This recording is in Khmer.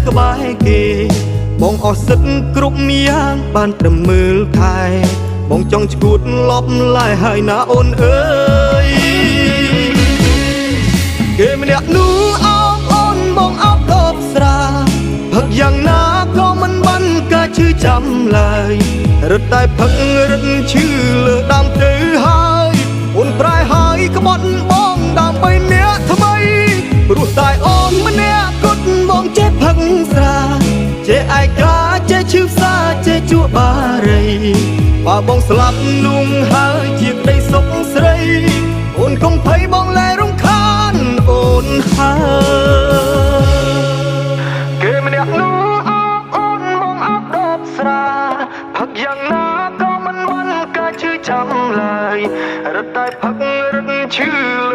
ក្បែរគេបងអស់សឹកគ្រប់យ៉ាងបានត្រឹមមើលថែបងចង់ឈួតលប់ឡាយហើយណាអូនអើយគេម្នាក់នោះអោបអូនបងអោបដបស្រាផឹកយ៉ាងណាក៏មិនបានការឈឺចាំឡើយរត់តែផឹករឹតឈឺលើដើមទៅហើយអូនប្រែហើយក្បត់បងដើម្បីអ្នកថ្មីព្រោះតែអូនម្នាក់គត់បងចេះផឹកស្រាចេះឯកាចេះឈឺផ្សាចេះជក់បារីបើបងស្លាប់នោះហើយជាក្តីសុខស្រីអូនកុំភ័យបងលែរំខានអូនហើយគេម្នាក់នោះអោបអូនបងអោបដបស្រាផឹកយ៉ាងណាក៏មិនបានការឈឺចាំឡើយរត់តែផឹករត់ឈឺលើ